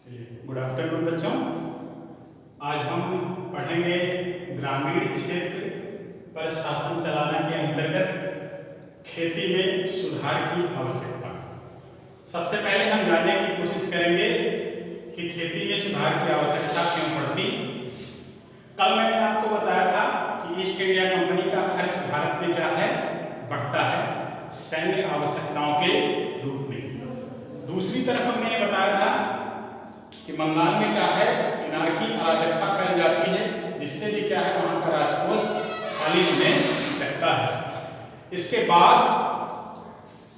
Good afternoon बच्चों। आज हम पढ़ेंगे ग्रामीण क्षेत्र पर शासन चलाना के अंतर्गत खेती में सुधार की आवश्यकता। सबसे पहले हम जानने की कोशिश करेंगे कि खेती में सुधार की आवश्यकता क्यों पड़ती। कल मैंने आपको बताया था कि ईस्ट इंडिया कंपनी का खर्च भारत में क्या है, बढ़ता है सैन्य आवश्यकताओं के रूप में। दूसरी तरफ हमने ये बताया था कि बंगाल में क्या है, इनारकी अराजकता फैल जाती है, जिससे भी क्या है वहां का राजकोष खाली होने लगता है। इसके बाद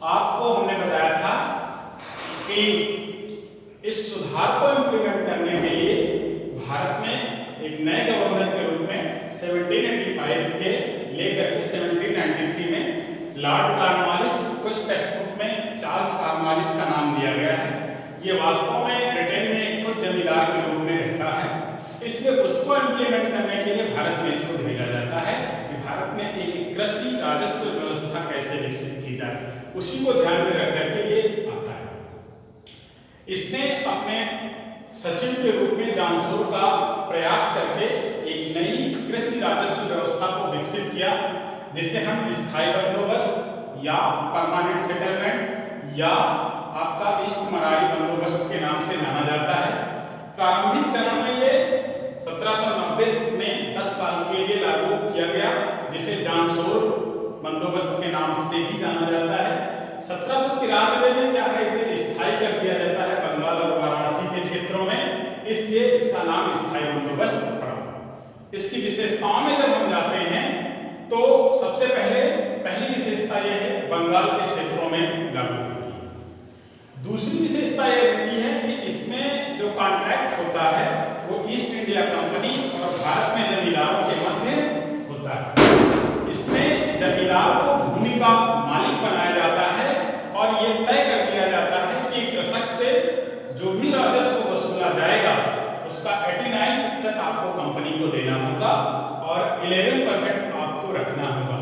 आपको हमने बताया था कि इस सुधार को इम्प्लीमेंट करने के लिए भारत में एक नए गवर्नर के रूप में 1785 के लेकर के 1793 में लॉर्ड कॉर्नवालिस, कुछ टेक्स्ट बुक में चार्ल्स कॉर्नवालिस का नाम दिया गया है। ये वास्तव में ब्रिटेन में एक खुद जमींदार के रूप में रहता है, इसलिए उसको इम्प्लीमेंट करने के लिए भारत में इसको भेजा जाता है कि भारत में एक कृषि राजस्व व्यवस्था कैसे विकसित की जाए, उसी को ध्यान में रख करके ये आता है। इसने अपने सचिव के रूप में जानसोर का प्रयास करके एक नई कृषि राजस्व व्यवस्था को विकसित किया, जिसे हम स्थायी बंदोबस्त या परमानेंट सेटलमेंट या आपका इस्तेमारी बंदोबस्त के नाम से जाना जाता है। प्रारंभिक चरण में ये 1790 में 10 साल के लिए लागू किया गया, जिसे जानसोर बंदोबस्त के नाम से भी जाना जाता है। 1793 में क्या है, इसे स्थायी कर दिया जाता है बंगाल और वाराणसी के क्षेत्रों में, इसलिए इसका नाम स्थायी बंदोबस्त पड़ा। इसकी विशेषताओं में जब हम जाते हैं तो सबसे पहली विशेषता यह है बंगाल के क्षेत्रों में लागू होती है। दूसरी विशेषता यह रहती है कि इसमें जो कॉन्ट्रैक्ट होता है वो ईस्ट इंडिया कंपनी और भारत में जमींदारों के मध्य होता है। इसमें जमींदार को भूमि का मालिक बनाया जाता है और ये तय कर दिया जाता है कि कृषक से जो भी राजस्व वसूला जाएगा उसका 89% आपको कंपनी को देना होगा और 11% आपको रखना होगा।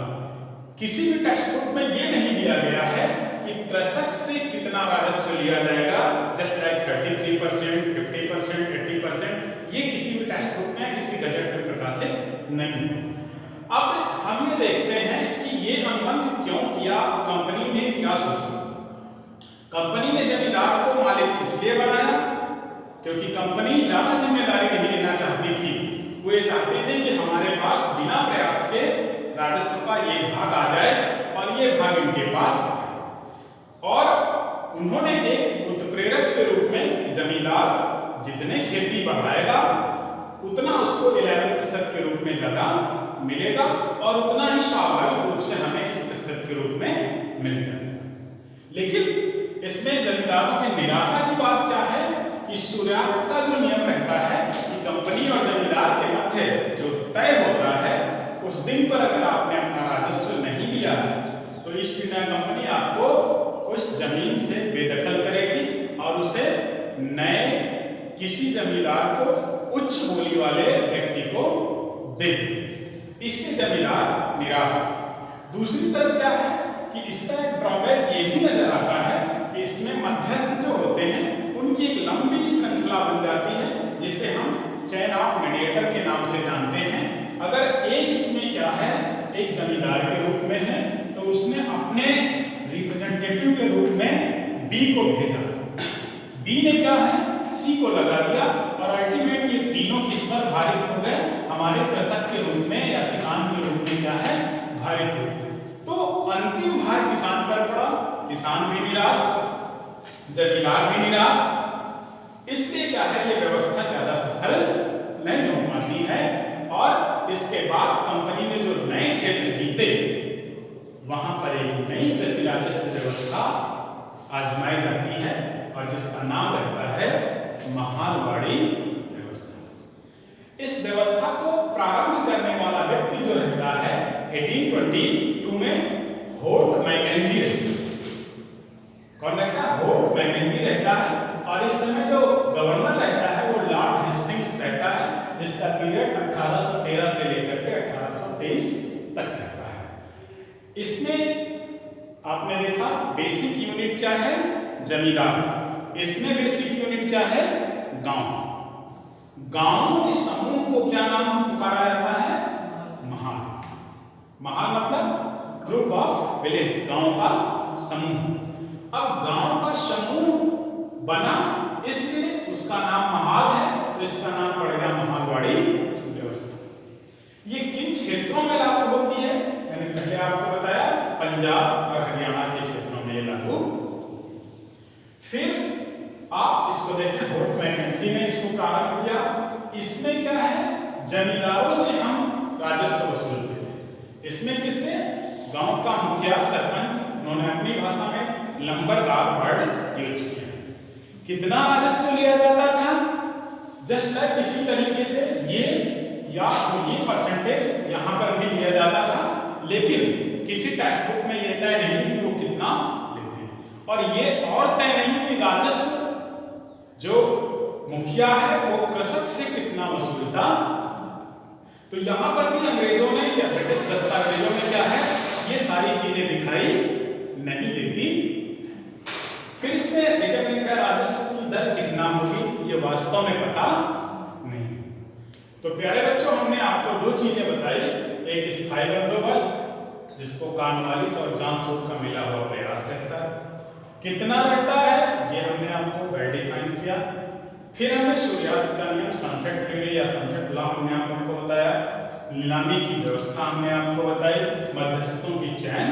किसी भी टेक्स्ट बुक में ये नहीं दिया गया है कि कृषक से कितना राजस्व लिया जाएगा, जस्ट लाइक 33%, 50%, 80%, ये किसी भी टेक्स्ट बुक में किसी गजट में प्रकाशित नहीं है। अब हम ये देखते हैं कि ये अनुबंध क्यों किया, कंपनी ने क्या सोचा। कंपनी ने जमींदार को मालिक इसलिए बनाया क्योंकि कंपनी ज्यादा जिम्मेदारी नहीं लेना चाहती थी। वो ये चाहते थे कि हमारे पास बिना प्रयास के राजस्व का ये भाग आ जाए और ये भाग इनके पास, और उन्होंने एक उत्प्रेरक के रूप में जमींदार जितने खेती बढ़ाएगा उतना उसको 11% के रूप में ज्यादा मिलेगा और उतना ही स्वाभाविक रूप से हमें इस प्रतिशत के रूप में मिलेगा। लेकिन इसमें जमींदारों की निराशा की बात क्या है कि सूर्यास्त का जो नियम रहता है कि कंपनी और जमींदार के मध्य जो तय होता है उस दिन पर अगर आपने अपना राजस्व नहीं दिया तो ईस्ट इंडिया कंपनी आपको उस जमीन से बेदखल करेगी और उसे नए किसी जमींदार को उच्च बोली वाले व्यक्ति को दे देगी। इससे जमींदार निराश। दूसरी तरफ क्या है कि इसका एक ड्रॉबैक ये भी नजर आता है कि इसमें मध्यस्थ जो होते हैं उनकी एक लंबी श्रृंखला बन जाती है, जिसे हम चेन ऑफ मीडिएटर के नाम से जानते हैं। अगर ए इसमें क्या है, एक जमींदार के रूप में है, तो उसने अपने रिप्रेजेंटेटिव के रूप में बी को भेजा, बी ने क्या है सी को लगा दिया और अल्टीमेट ये तीनों किस पर भारित हो गए, हमारे कृषक के रूप में या किसान के रूप में क्या है भारित हो गए। तो अंतिम भार किसान पर पड़ा, किसान भी निराश, जमींदार भी निराश। इसलिए क्या है ये व्यवस्था ज्यादा सफल नहीं हो पाती है और इसके बाद कंपनी ने जो नए क्षेत्र जीते वहां पर एक नई कृषि राजस्व व्यवस्था आजमाई जाती है और जिसका नाम रहता है महारवाड़ी व्यवस्था। इस व्यवस्था को प्रारंभ करने वाला व्यक्ति जो रहता है 1822 में होर्ट मैकेंजी रहता है। कौन रहता है? होर्ट मैकेंजी रहता है। और इस समय जो गवर्नर रहता है वो लॉर्ड हेस्टिंग्स रहता है, जिसका पीरियड 1813 से लेकर के 1823 तक रहता है। इसमें आपने देखा बेसिक यूनिट क्या है, जमींदार। इसमें बेसिक यूनिट क्या है, गांव। गांवों के समूह को क्या नाम पुकारा जाता है? महल। महल मतलब ग्रुप ऑफ विलेज, गांव का समूह। अब गांव का समूह बना इसलिए उसका नाम महल है, तो इसका नाम पड़ गया महलवाड़ी व्यवस्था। ये किन क्षेत्रों में लागू होती है? मैंने पहले आपको बताया पंजाब और हरियाणा के क्षेत्रों में ये लागू। फिर आप इसको देखें, होल्ट मैकेंजी ने इसको प्रारंभ किया। इसमें क्या है? जमींदारों से हम राजस्व वसूलते थे। इसमें किससे? गांव का मुखिया, सरपंच, उन्होंने अपनी भाषा में लंबरदार वर्ड यूज किया। कितना राजस्व लिया जाता था? जस्ट लाइक इसी तरीके से ये या ये परसेंटेज यहाँ पर भी लिया जाता था, लेकिन किसी टेक्स्ट बुक में ये तय नहीं कि वो कितना लेते हैं, और ये और तय नहीं कि राजस्व जो मुखिया है वो कृषक से कितना वसूलता। तो यहाँ पर भी अंग्रेजों ने या ब्रिटिश दस्तावेजों में क्या है, ये सारी चीजें दिखाई नहीं देती। फिर इसमें देखिए मैंने कहा राजस्व की दर कितना होगी, ये वास्तव में पता नहीं। तो प्यारे बच्चों, हमने आपको दो चीजें बताई, एक स्थायी बंदोबस्त जिसको कॉर्नवालिस और जॉन सूट का मिला हुआ प्रयास रहता है, कितना रहता है ये हमने आपको वेल डिफाइन किया। फिर हमने सूर्यास्त का नियम, सनसेट थ्योरी या सनसेट लॉ हमने आपको बताया, नीलामी की व्यवस्था हमने आपको बताई, मध्यस्थों की चयन।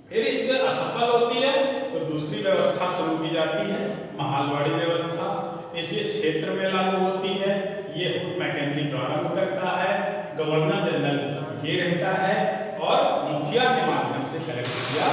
फिर इससे असफल होती है तो दूसरी व्यवस्था शुरू की जाती है, महलवाड़ी व्यवस्था। इसे क्षेत्र में लागू होती है, ये होल्ट मैकेंजी प्रारंभ करता है, गवर्नर जनरल ये रहता है और मुखिया के माध्यम से कलेक्ट किया।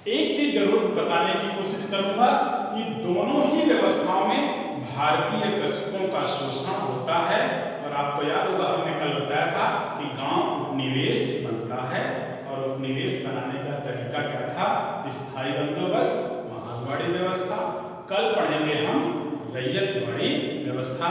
एक चीज जरूर बताने की कोशिश करूंगा कि दोनों ही व्यवस्थाओं में भारतीय कृषकों का शोषण होता है। और आपको याद होगा हमने कल बताया था कि गांव उपनिवेश बनता है, और उपनिवेश बनाने का तरीका क्या था? स्थायी बंदोबस्त, महलवाड़ी व्यवस्था। कल पढ़ेंगे हम रैयतवाड़ी व्यवस्था।